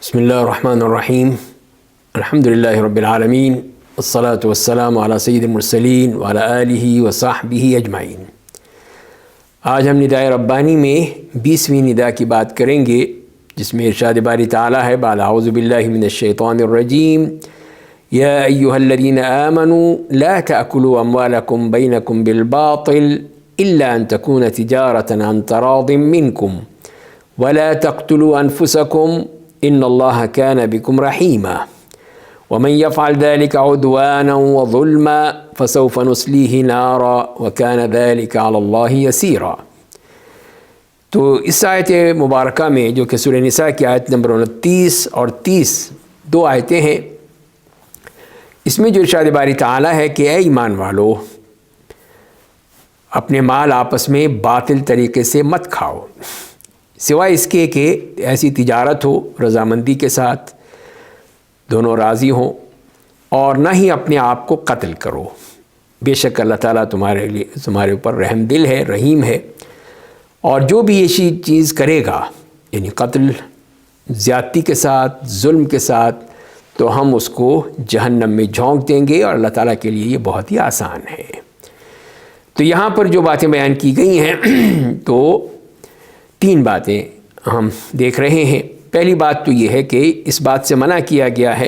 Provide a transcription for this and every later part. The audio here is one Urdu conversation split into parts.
بسم اللہ الرحمن الرحیم الحمد للہ رب العالمین والصلاة والسلام علی سید المرسلین وعلی آلہ وصحبہ اجمعین۔ آج ہم نداء ربانی میں 20ویں نداء کی بات کریں گے، جس میں ارشاد باری تعالیٰ ہے بعد اعوذ باللہ من الشیطان الرجیم یا ایہا الذین آمنوا لا تأکلوا اموالکم بینکم بالباطل الا ان تکون تجارۃ عن تراض منکم ولا تقتلوا انفسکم ان اللہ کان بکم رحیما ومن یفعل ذلک عدوانا وظلما فسوف نصلیہ نارا وکان ذلک علی اللہ یسیرا۔ تو اس آیت مبارکہ میں جو کہ سورہ نساء کی آیت نمبر 29 اور 30 دو آیتیں ہیں، اس میں جو ارشاد باری تعالیٰ ہے کہ اے ایمان والو، اپنے مال آپس میں باطل طریقے سے مت کھاؤ، سوائے اس کے کہ ایسی تجارت ہو رضامندی کے ساتھ، دونوں راضی ہوں، اور نہ ہی اپنے آپ کو قتل کرو۔ بے شک اللہ تعالیٰ تمہارے اوپر رحم دل ہے، رحیم ہے، اور جو بھی ایسی چیز کرے گا یعنی قتل زیادتی کے ساتھ، ظلم کے ساتھ، تو ہم اس کو جہنم میں جھونک دیں گے، اور اللہ تعالیٰ کے لیے یہ بہت ہی آسان ہے۔ تو یہاں پر جو باتیں بیان کی گئی ہیں تو 3 باتیں ہم دیکھ رہے ہیں۔ پہلی بات تو یہ ہے کہ اس بات سے منع کیا گیا ہے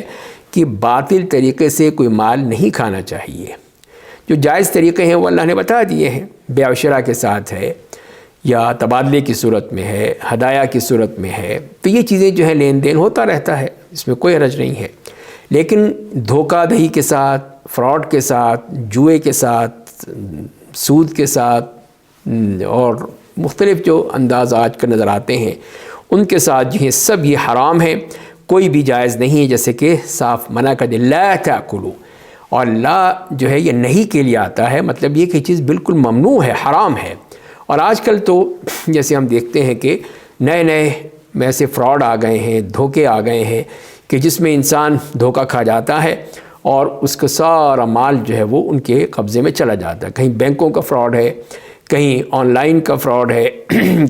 کہ باطل طریقے سے کوئی مال نہیں کھانا چاہیے۔ جو جائز طریقے ہیں وہ اللہ نے بتا دیے ہیں، بیع و شراء کے ساتھ ہے، یا تبادلے کی صورت میں ہے، ہدایہ کی صورت میں ہے، تو یہ چیزیں جو ہے لین دین ہوتا رہتا ہے، اس میں کوئی حرج نہیں ہے۔ لیکن دھوکہ دہی کے ساتھ، فراڈ کے ساتھ، جوئے کے ساتھ، سود کے ساتھ، اور مختلف جو انداز آج کل نظر آتے ہیں، ان کے ساتھ جو ہے سب یہ حرام ہے، کوئی بھی جائز نہیں ہے۔ جیسے کہ صاف منع کر دے لا تاکلوا، اور لا جو ہے یہ نہیں کے لیے آتا ہے، مطلب یہ کہ چیز بالکل ممنوع ہے، حرام ہے۔ اور آج کل تو جیسے ہم دیکھتے ہیں کہ نئے ایسے فراڈ آ گئے ہیں، دھوکے آ گئے ہیں کہ جس میں انسان دھوکہ کھا جاتا ہے اور اس کا سارا مال جو ہے وہ ان کے قبضے میں چلا جاتا ہے۔ کہیں بینکوں کا فراڈ ہے، کہیں آن لائن کا فراڈ ہے،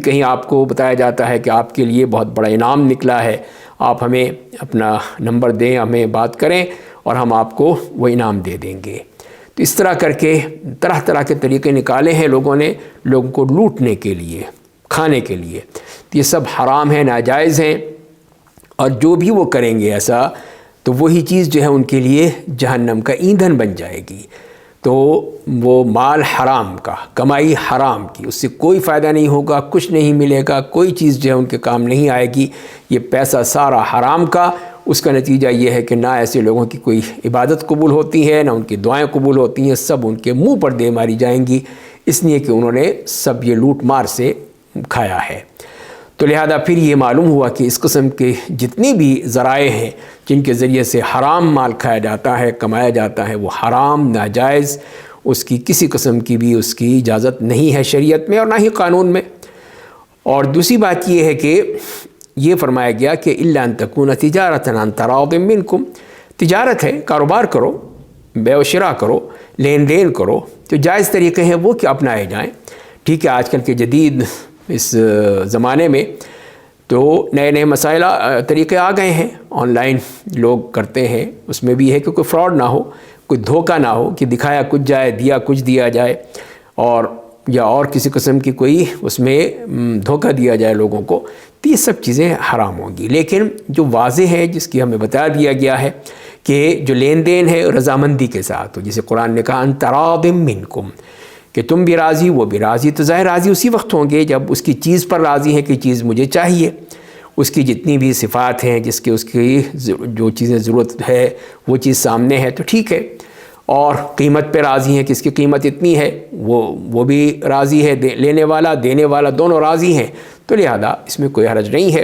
کہیں آپ کو بتایا جاتا ہے کہ آپ کے لیے بہت بڑا انعام نکلا ہے، آپ ہمیں اپنا نمبر دیں، ہمیں بات کریں اور ہم آپ کو وہ انعام دے دیں گے۔ تو اس طرح کر کے طرح طرح کے طریقے نکالے ہیں لوگوں نے، لوگوں کو لوٹنے کے لیے، کھانے کے لیے۔ تو یہ سب حرام ہیں، ناجائز ہیں، اور جو بھی وہ کریں گے ایسا تو وہی چیز جو ہے ان کے لیے جہنم کا ایندھن بن جائے گی۔ تو وہ مال حرام کا، کمائی حرام کی، اس سے کوئی فائدہ نہیں ہوگا، کچھ نہیں ملے گا، کوئی چیز جو ہے ان کے کام نہیں آئے گی۔ یہ پیسہ سارا حرام کا، اس کا نتیجہ یہ ہے کہ نہ ایسے لوگوں کی کوئی عبادت قبول ہوتی ہے، نہ ان کی دعائیں قبول ہوتی ہیں، سب ان کے منہ پر دے ماری جائیں گی، اس لیے کہ انہوں نے سب یہ لوٹ مار سے کھایا ہے۔ تو لہذا پھر یہ معلوم ہوا کہ اس قسم کے جتنی بھی ذرائع ہیں جن کے ذریعے سے حرام مال کھایا جاتا ہے، کمایا جاتا ہے، وہ حرام، ناجائز، اس کی کسی قسم کی بھی اس کی اجازت نہیں ہے شریعت میں اور نہ ہی قانون میں۔ اور دوسری بات یہ ہے کہ یہ فرمایا گیا کہ الا ان تکون تجارۃ عن تراض منکم، تجارت ہے، کاروبار کرو، بیع و شراء کرو، لین دین کرو، جو جائز طریقے ہیں وہ کہ اپنائے جائیں۔ ٹھیک ہے، آج کل کے جدید اس زمانے میں تو نئے مسائل طریقے آ گئے ہیں، آن لائن لوگ کرتے ہیں، اس میں بھی ہے کہ کوئی فراڈ نہ ہو، کوئی دھوکہ نہ ہو کہ دکھایا کچھ جائے، دیا کچھ دیا جائے، اور کسی قسم کی کوئی اس میں دھوکہ دیا جائے لوگوں کو، تو یہ سب چیزیں حرام ہوں گی۔ لیکن جو واضح ہے، جس کی ہمیں بتا دیا گیا ہے کہ جو لین دین ہے رضامندی کے ساتھ، جسے قرآن نے کہا ان تراض منکم، کہ تم بھی راضی، وہ بھی راضی، تو ظاہر راضی اسی وقت ہوں گے جب اس کی چیز پر راضی ہے کہ چیز مجھے چاہیے، اس کی جتنی بھی صفات ہیں، اس کی جو چیزیں ضرورت ہے وہ چیز سامنے ہے تو ٹھیک ہے، اور قیمت پہ راضی ہیں کہ اس کی قیمت اتنی ہے، وہ بھی راضی ہے، لینے والا دینے والا دونوں راضی ہیں، تو لہذا اس میں کوئی حرج نہیں ہے۔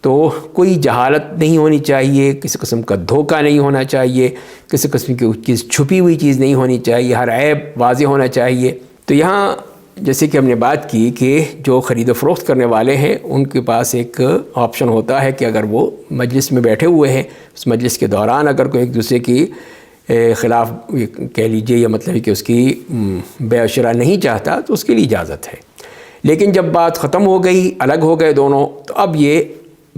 تو کوئی جہالت نہیں ہونی چاہیے، کسی قسم کا دھوکہ نہیں ہونا چاہیے، کسی قسم کی چیز چھپی ہوئی چیز نہیں ہونی چاہیے، ہر عیب واضح ہونا چاہیے۔ تو یہاں جیسے کہ ہم نے بات کی کہ جو خرید و فروخت کرنے والے ہیں ان کے پاس ایک آپشن ہوتا ہے کہ اگر وہ مجلس میں بیٹھے ہوئے ہیں، اس مجلس کے دوران اگر کوئی ایک دوسرے کی خلاف کہہ لیجئے، یا مطلب کہ اس کی بیع و شراء نہیں چاہتا تو اس کے لیے اجازت ہے۔ لیکن جب بات ختم ہو گئی، الگ ہو گئے دونوں، تو اب یہ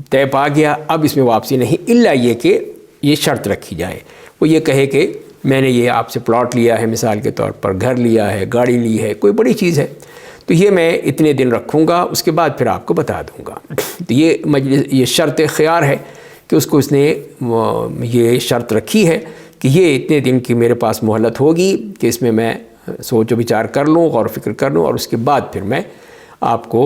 طے پا گیا، اب اس میں واپسی نہیں، الا یہ کہ یہ شرط رکھی جائے، وہ یہ کہے کہ میں نے یہ آپ سے پلاٹ لیا ہے، مثال کے طور پر گھر لیا ہے، گاڑی لی ہے، کوئی بڑی چیز ہے، تو یہ میں اتنے دن رکھوں گا، اس کے بعد پھر آپ کو بتا دوں گا۔ تو یہ شرط خیار ہے کہ اس نے یہ شرط رکھی ہے کہ یہ اتنے دن کی میرے پاس مہلت ہوگی کہ اس میں سوچ و بچار کر لوں، غور و فکر کر لوں، اور اس کے بعد پھر میں آپ کو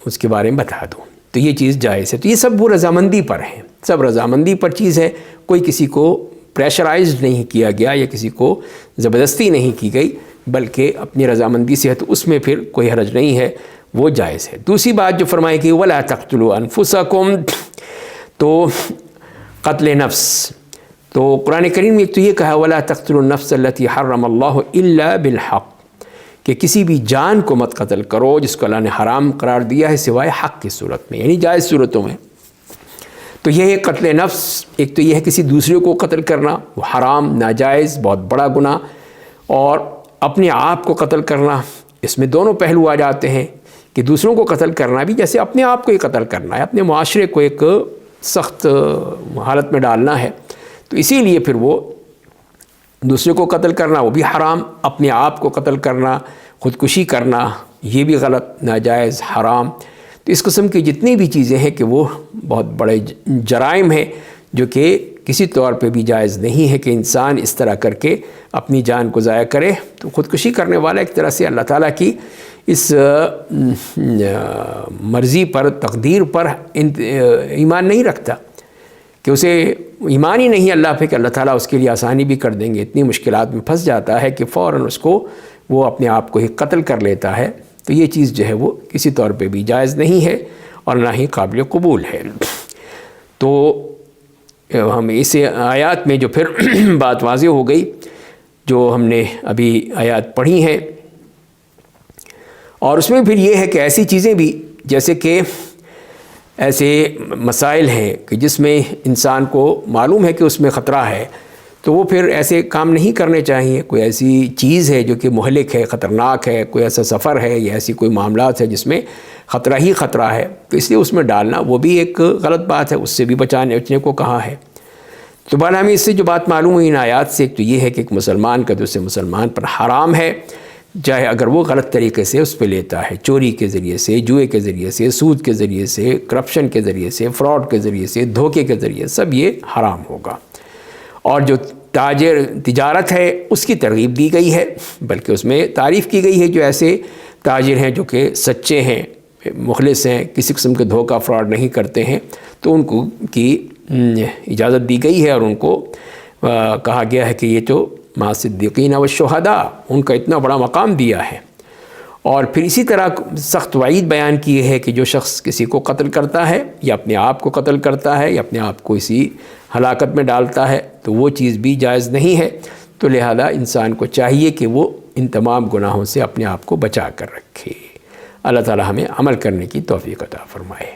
اس کے بارے میں بتا دوں، تو یہ چیز جائز ہے۔ تو یہ سب وہ رضامندی پر ہیں، سب رضامندی پر چیز ہے، کوئی کسی کو پریشرائزڈ نہیں کیا گیا یا کسی کو زبردستی نہیں کی گئی، بلکہ اپنی رضامندی سے ہے، تو اس میں پھر کوئی حرج نہیں ہے، وہ جائز ہے۔ دوسری بات جو فرمائی کہ وَلَا تَقْتُلُوا أَنفُسَكُمْ، تو قتل نفس، تو قرآن کریم میں ایک تو یہ کہا وَلَا تَقْتُلُوا النَّفْسَ الَّتِي حَرَّمَ اللَّهُ إِلَّا بِالْحَقِّ، کہ کسی بھی جان کو مت قتل کرو جس کو اللہ نے حرام قرار دیا ہے سوائے حق کی صورت میں، یعنی جائز صورتوں میں۔ تو یہ ہے قتل نفس، ایک تو یہ ہے کسی دوسرے کو قتل کرنا، وہ حرام، ناجائز، بہت بڑا گناہ، اور اپنے آپ کو قتل کرنا، اس میں دونوں پہلو آ جاتے ہیں کہ دوسروں کو قتل کرنا بھی جیسے اپنے آپ کو ہی قتل کرنا ہے، اپنے معاشرے کو ایک سخت حالت میں ڈالنا ہے، تو اسی لیے پھر وہ دوسرے کو قتل کرنا وہ بھی حرام، اپنے آپ کو قتل کرنا، خودکشی کرنا، یہ بھی غلط، ناجائز، حرام۔ تو اس قسم کی جتنی بھی چیزیں ہیں کہ وہ بہت بڑے جرائم ہیں جو کہ کسی طور پہ بھی جائز نہیں ہے کہ انسان اس طرح کر کے اپنی جان کو ضائع کرے۔ تو خودکشی کرنے والا ایک طرح سے اللہ تعالیٰ کی اس مرضی پر، تقدیر پر ایمان نہیں رکھتا، کہ اسے ایمان ہی نہیں اللہ پہ کہ اللہ تعالیٰ اس کے لیے آسانی بھی کر دیں گے، اتنی مشکلات میں پھنس جاتا ہے کہ فوراً اس کو وہ اپنے آپ کو ہی قتل کر لیتا ہے۔ تو یہ چیز جو ہے وہ کسی طور پہ بھی جائز نہیں ہے اور نہ ہی قابل قبول ہے۔ تو ہم اس آیات میں جو پھر بات واضح ہو گئی جو ہم نے ابھی آیات پڑھی ہیں، اور اس میں پھر یہ ہے کہ ایسی چیزیں بھی جیسے کہ ایسے مسائل ہیں کہ جس میں انسان کو معلوم ہے کہ اس میں خطرہ ہے، تو وہ پھر ایسے کام نہیں کرنے چاہیے۔ کوئی ایسی چیز ہے جو کہ مہلک ہے، خطرناک ہے، کوئی ایسا سفر ہے یا ایسی کوئی معاملات ہے جس میں خطرہ ہی خطرہ ہے، تو اس لیے اس میں ڈالنا وہ بھی ایک غلط بات ہے، اس سے بھی بچنے کو کہا ہے۔ تو بہرحال ہمیں اس سے جو بات معلوم ہوئی ان آیات سے، ایک تو یہ ہے کہ ایک مسلمان کا دوسرے مسلمان پر حرام ہے، چاہے اگر وہ غلط طریقے سے اس پہ لیتا ہے، چوری کے ذریعے سے، جوئے کے ذریعے سے، سود کے ذریعے سے، کرپشن کے ذریعے سے، فراڈ کے ذریعے سے، دھوکے کے ذریعے، سب یہ حرام ہوگا۔ اور جو تجارت ہے اس کی ترغیب دی گئی ہے، بلکہ اس میں تعریف کی گئی ہے جو ایسے تاجر ہیں جو کہ سچے ہیں، مخلص ہیں، کسی قسم کے دھوکہ فراڈ نہیں کرتے ہیں، تو ان کو کی اجازت دی گئی ہے، اور ان کو کہا گیا ہے کہ یہ تو مع الصدیقین والشہداء، ان کا اتنا بڑا مقام دیا ہے۔ اور پھر اسی طرح سخت وعید بیان کی ہے کہ جو شخص کسی کو قتل کرتا ہے یا اپنے آپ کو قتل کرتا ہے یا اپنے آپ کو اسی ہلاکت میں ڈالتا ہے تو وہ چیز بھی جائز نہیں ہے۔ تو لہذا انسان کو چاہیے کہ وہ ان تمام گناہوں سے اپنے آپ کو بچا کر رکھے۔ اللہ تعالی ہمیں عمل کرنے کی توفیق عطا فرمائے۔